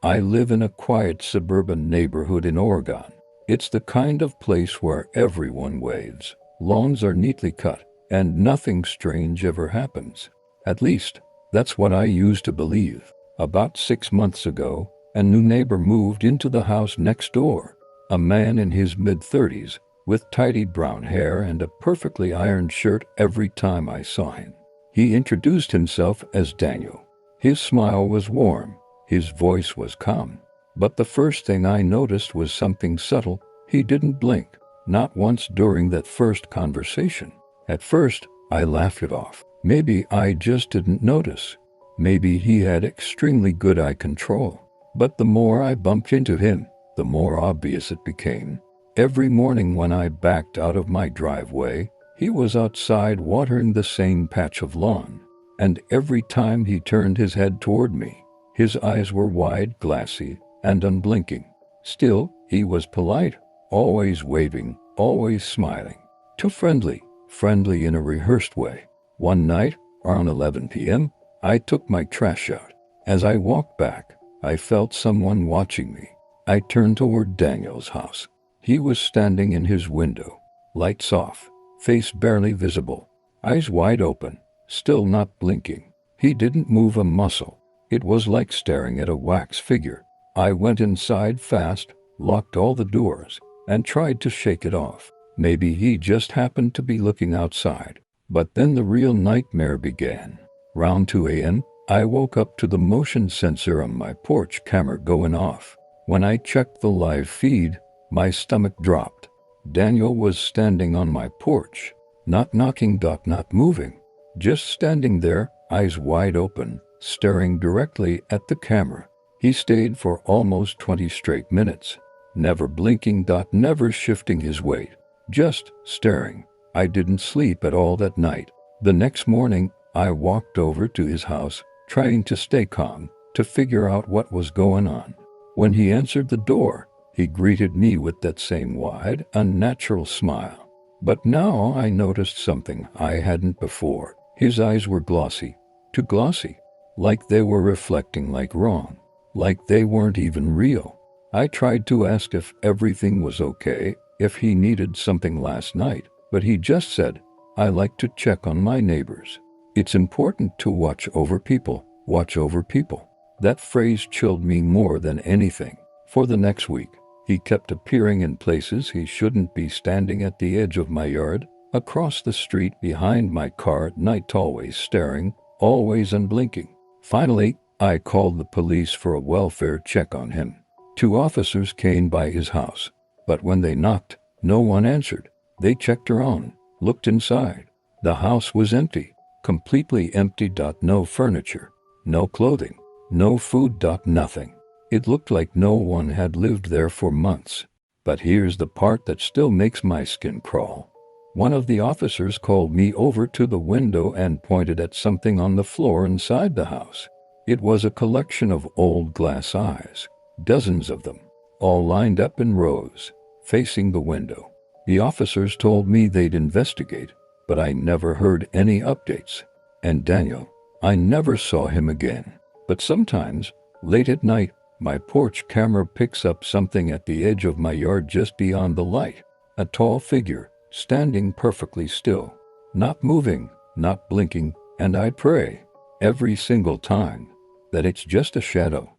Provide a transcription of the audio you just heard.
I live in a quiet suburban neighborhood in Oregon. It's the kind of place where everyone waves, lawns are neatly cut, and nothing strange ever happens. At least, that's what I used to believe. About 6 months ago, a new neighbor moved into the house next door. A man in his mid-30s, with tidy brown hair and a perfectly ironed shirt every time I saw him. He introduced himself as Daniel. His smile was warm, his voice was calm. But the first thing I noticed was something subtle. He didn't blink, not once during that first conversation. At first, I laughed it off. Maybe I just didn't notice. Maybe he had extremely good eye control. But the more I bumped into him, the more obvious it became. Every morning when I backed out of my driveway, he was outside watering the same patch of lawn. And every time he turned his head toward me, his eyes were wide, glassy, and unblinking. Still, he was polite, always waving, always smiling. Too friendly in a rehearsed way. One night, around 11 p.m., I took my trash out. As I walked back, I felt someone watching me. I turned toward Daniel's house. He was standing in his window, lights off, face barely visible, eyes wide open, still not blinking. He didn't move a muscle. It was like staring at a wax figure. I went inside fast, locked all the doors, and tried to shake it off. Maybe he just happened to be looking outside. But then the real nightmare began. Round 2 a.m., I woke up to the motion sensor on my porch camera going off. When I checked the live feed, my stomach dropped. Daniel was standing on my porch, not knocking, not moving, just standing there, eyes wide open, staring directly at the camera. He stayed for almost 20 straight minutes, never blinking, never shifting his weight, just staring. I didn't sleep at all that night. The next morning, I walked over to his house, trying to stay calm, to figure out what was going on. When he answered the door, he greeted me with that same wide, unnatural smile. But now I noticed something I hadn't before. His eyes were glossy, too glossy, like they were reflecting, like wrong, like they weren't even real. I tried to ask if everything was okay, if he needed something last night, but he just said, "I like to check on my neighbors. It's important to watch over people, watch over people." That phrase chilled me more than anything. For the next week, he kept appearing in places he shouldn't be, standing at the edge of my yard, across the street behind my car at night, always staring, always unblinking. Finally, I called the police for a welfare check on him. 2 officers came by his house, but when they knocked, no one answered. They checked around, looked inside. The house was empty, completely empty. No furniture, no clothing, no food. Nothing. It looked like no one had lived there for months. But here's the part that still makes my skin crawl. One of the officers called me over to the window and pointed at something on the floor inside the house. It was a collection of old glass eyes, dozens of them, all lined up in rows, facing the window. The officers told me they'd investigate, but I never heard any updates. And Daniel, I never saw him again. But sometimes, late at night, my porch camera picks up something at the edge of my yard just beyond the light. A tall figure, standing perfectly still, not moving, not blinking, and I pray, every single time, that it's just a shadow.